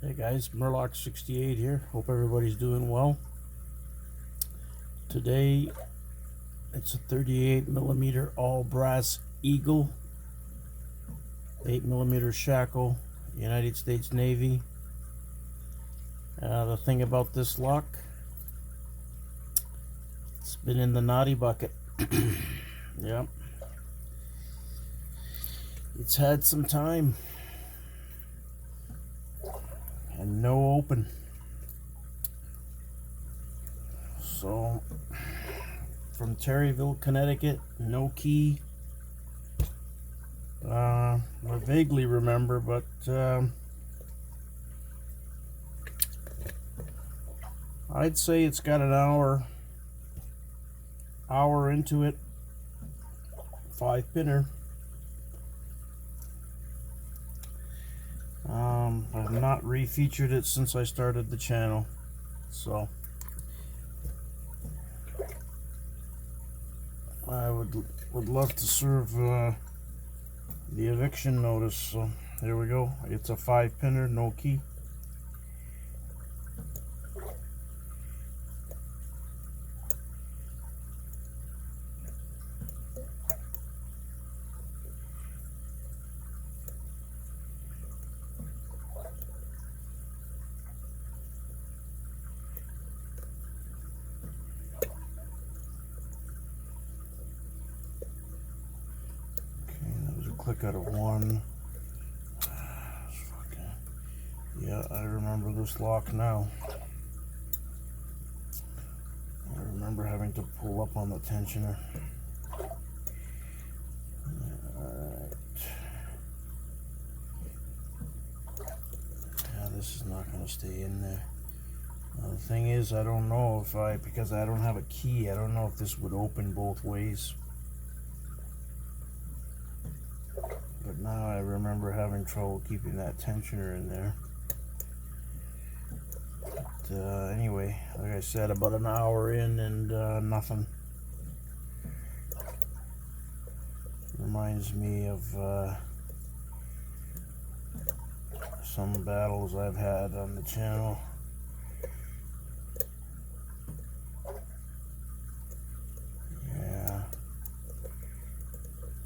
Hey guys, Mur-Lock 68 here. Hope everybody's doing well. Today it's a 38mm all brass Eagle, 8mm shackle, United States Navy. The thing about this lock, it's been in the naughty bucket. Yep, it's had some time and no open. So from Terryville, Connecticut, no key. I vaguely remember, but I'd say it's got an hour into it. 5-pinner. I've not refeatured it since I started the channel, so I would love to serve the eviction notice. So there we go. It's a 5-pinner, no key. Click out of 1. Yeah, I remember this lock now. I remember having to pull up on the tensioner. Alright. Yeah, this is not going to stay in there. The thing is, I don't know if because I don't have a key, I don't know if this would open both ways. But now I remember having trouble keeping that tensioner in there. But anyway, like I said, about an hour in and nothing. Reminds me of some battles I've had on the channel.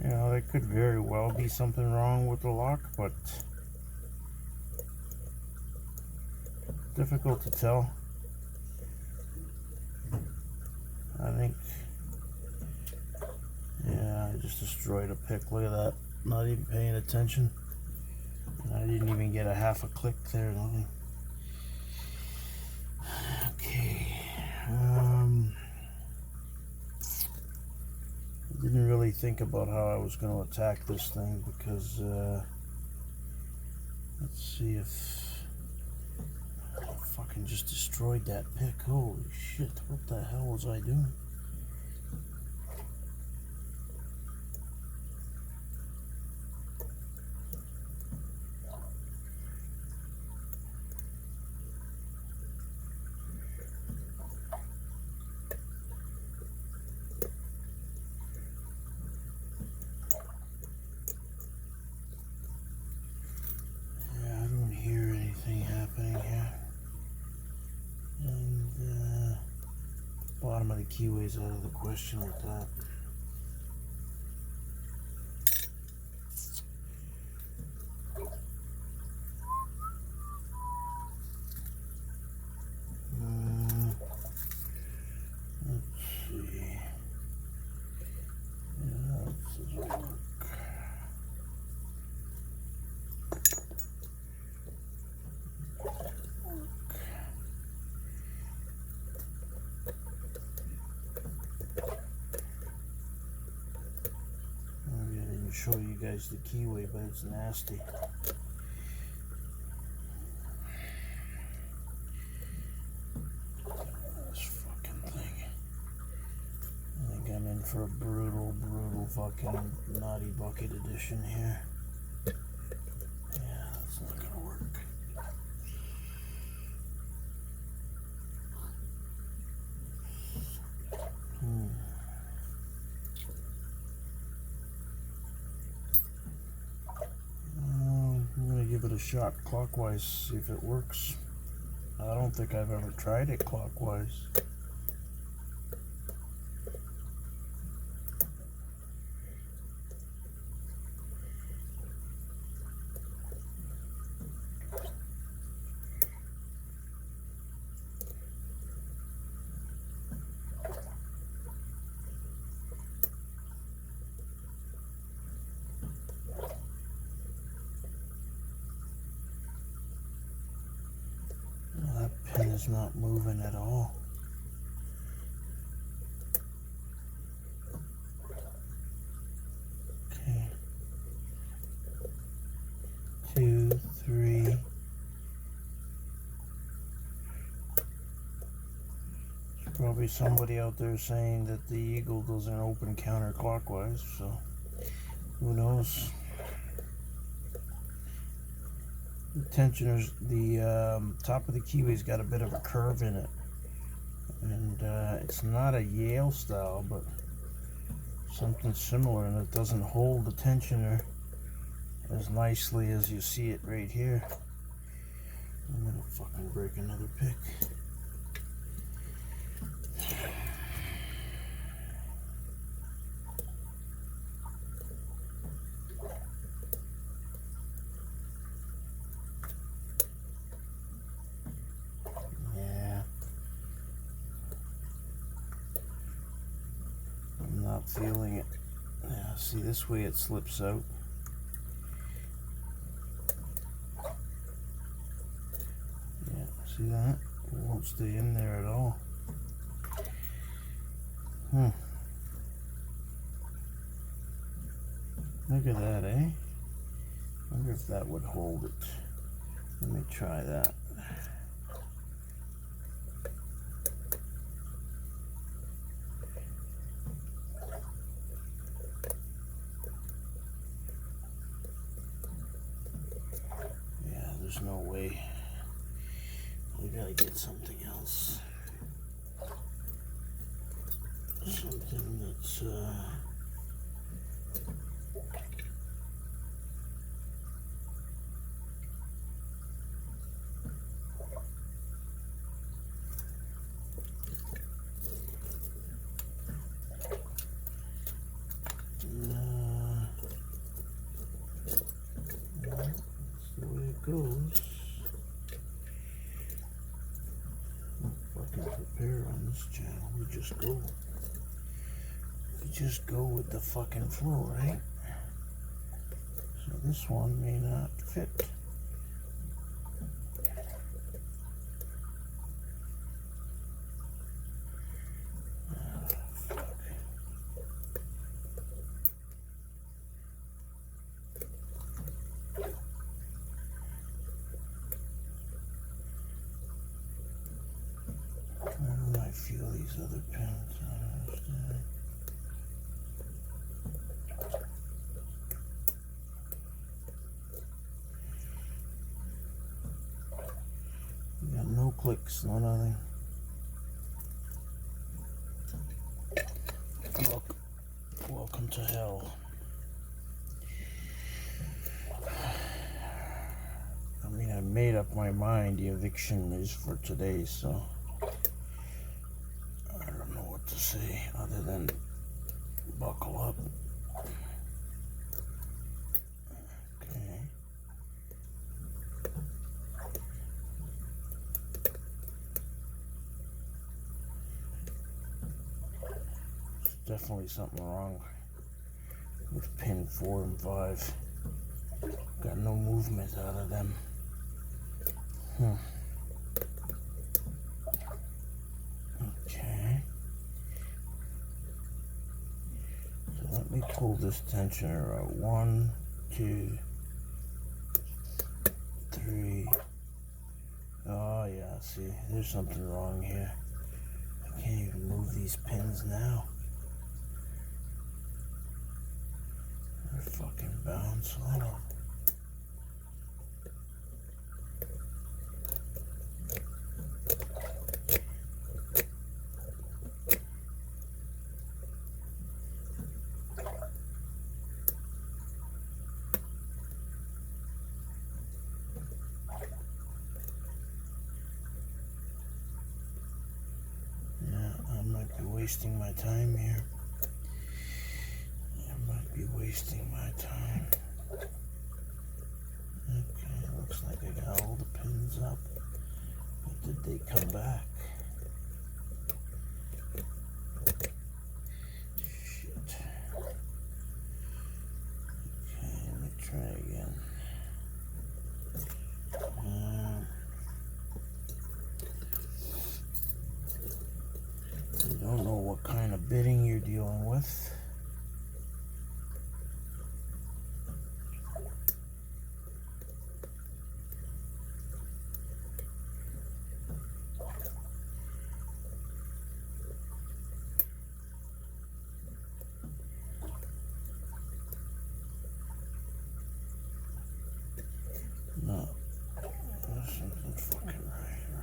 You know, there could very well be something wrong with the lock, but difficult to tell. I think, yeah, I just destroyed a pick. Look at that. Not even paying attention. I didn't even get a half a click there. Nothing. Okay. Didn't really think about how I was going to attack this thing because let's see if I fucking just destroyed that pick. Holy shit, what the hell was I doing? Bottom of the keyway's out of the question with that. Let's see. Yeah, this is work. Show you guys the keyway, but it's nasty. This fucking thing. I think I'm in for a brutal fucking naughty bucket edition here. Yeah, that's not gonna work. give it a shot clockwise, see if it works. I don't think I've ever tried it clockwise. That pin is not moving at all. Okay. 2, 3. There's probably somebody out there saying that the eagle doesn't open counterclockwise, so who knows? The tensioner's, the top of the keyway's got a bit of a curve in it, and it's not a Yale style, but something similar, and it doesn't hold the tensioner as nicely as you see it right here. I'm gonna fucking break another pick. Not feeling it. Yeah, see, this way it slips out. Yeah, see that? It won't stay in there at all. Look at that, eh? Wonder if that would hold it. Let me try that. There's no way. We gotta get something else. Something that's goes. Don't fucking prepare on this channel. We just go with the fucking flow, right? So this one may not fit. Where do I feel these other pins? I don't understand. We got no clicks, no nothing. Welcome to hell. I mean, I made up my mind. The eviction is for today, so I don't know what to say other than buckle up. Okay. There's definitely something wrong with pin 4 and 5. Got no movement out of them. Okay. So let me pull this tensioner out. 1, 2, 3. Oh yeah, see, there's something wrong here. I can't even move these pins now. They're fucking bound, so hold on. wasting my time here. I might be wasting my time. Okay, looks like I got all the pins up. But did they come back? Shit. Okay, let me try again. You don't know what kind of bitting you're dealing with. No, there's something fucking right here.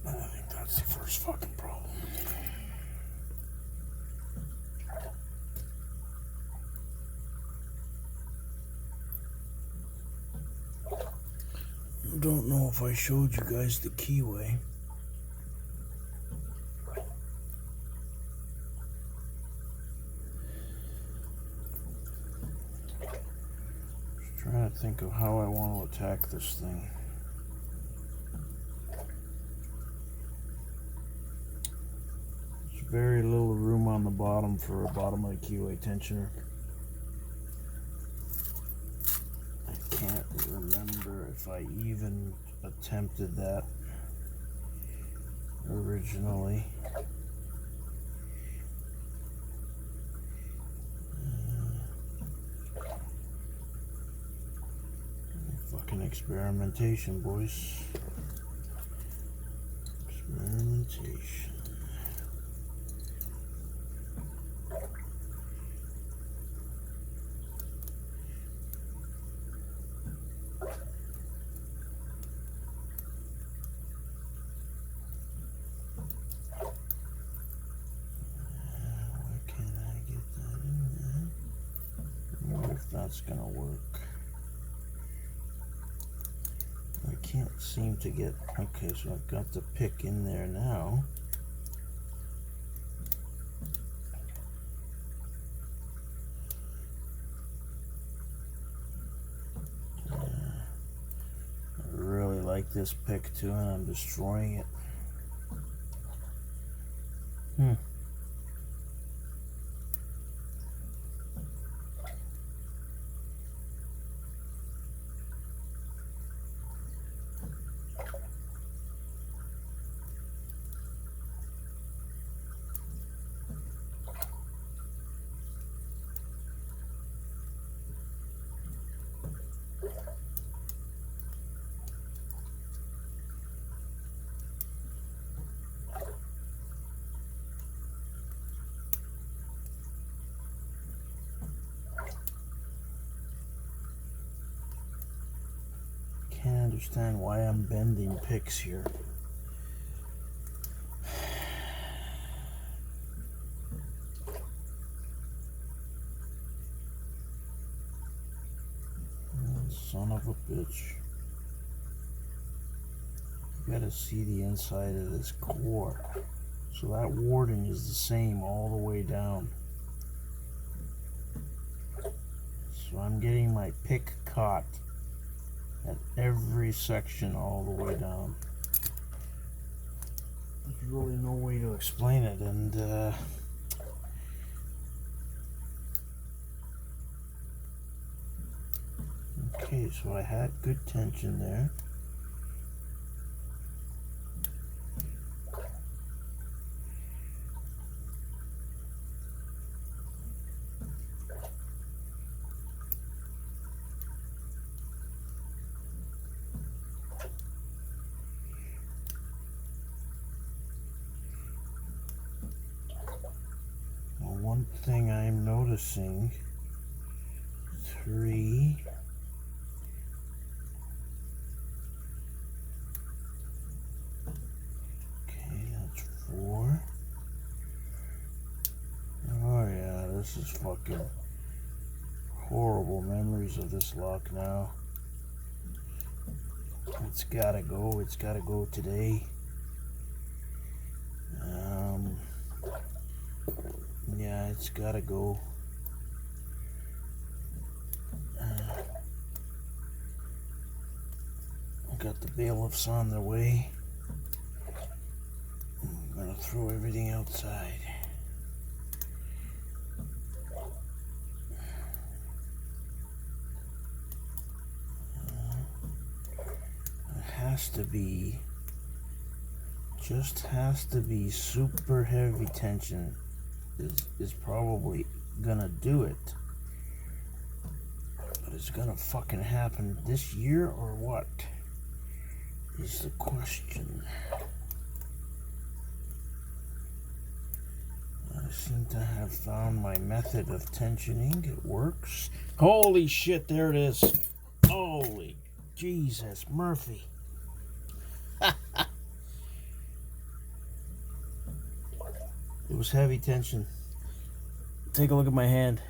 I think that's the first fucking problem. I don't know if I showed you guys the keyway. Just trying to think of how I want to attack this thing. There's very little room on the bottom for a bottom of the keyway tensioner. I can't remember if I even attempted that originally. Fucking experimentation, boys. Experimentation. That's gonna work. I can't seem to get. Okay, so I've got the pick in there now. I really like this pick too, and I'm destroying it. Can't understand why I'm bending picks here. Son of a bitch. You gotta see the inside of this core. So that warding is the same all the way down. So I'm getting my pick caught at every section all the way down. There's really no way to explain it, and okay, so I had good tension there. One thing I'm noticing, 3, okay, that's 4. Oh yeah, this is fucking horrible memories of this lock now. It's gotta go today. Yeah, it's gotta go. Got the bailiffs on their way. I'm gonna throw everything outside. It has to be, just has to be super heavy tension. Is probably gonna do it, but it's gonna fucking happen this year or what is the question. I seem to have found my method of tensioning. It works. Holy shit, there it is. Holy Jesus, Murphy. It was heavy tension. Take a look at my hand.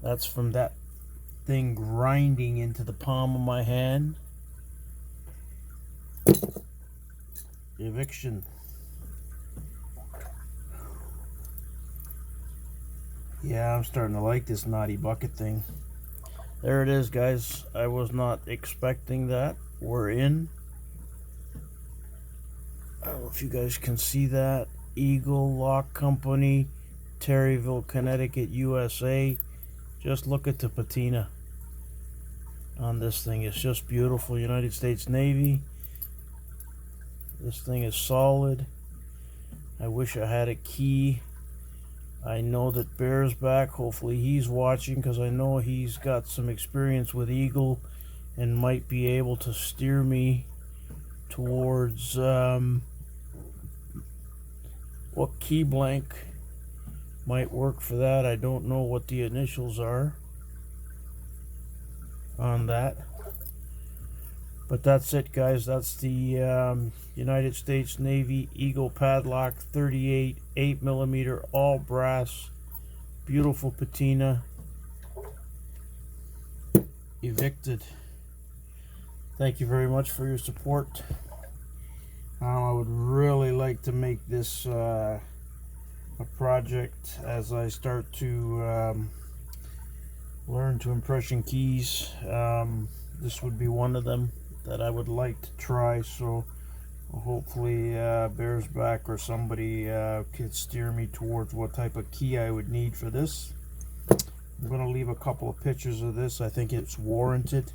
That's from that thing grinding into the palm of my hand. Eviction. Yeah, I'm starting to like this naughty bucket thing. There it is, guys. I was not expecting that. We're in. I don't know if you guys can see that. Eagle Lock Company, Terryville, Connecticut, USA. Just look at the patina on this thing. It's just beautiful. United States Navy. This thing is solid. I wish I had a key. I know that Bear's back. Hopefully he's watching, because I know he's got some experience with Eagle and might be able to steer me towards what key blank might work for that. I don't know what the initials are on that, but that's it, guys. That's the United States Navy Eagle Padlock 38 8mm all brass, beautiful patina, evicted. Thank you very much for your support. I would really like to make this a project as I start to learn to impression keys. This would be one of them that I would like to try, so hopefully Bear's back or somebody could steer me towards what type of key I would need for this. I'm going to leave a couple of pictures of this. I think it's warranted.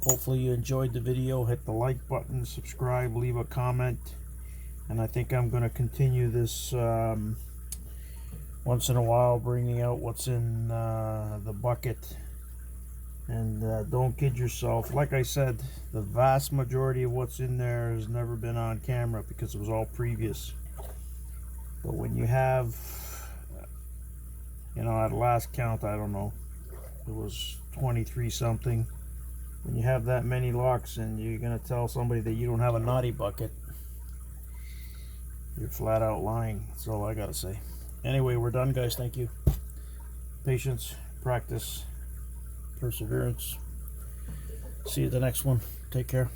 Hopefully you enjoyed the video. Hit the like button, subscribe, leave a comment, and I think I'm going to continue this once in a while, bringing out what's in the bucket. And don't kid yourself. Like I said, the vast majority of what's in there has never been on camera because it was all previous. But when you have, you know, at last count, I don't know, it was 23 something. When you have that many locks and you're going to tell somebody that you don't have a naughty bucket, you're flat out lying. That's all I got to say. Anyway, we're done, guys. Thank you. Patience, practice, perseverance. See you at the next one. Take care.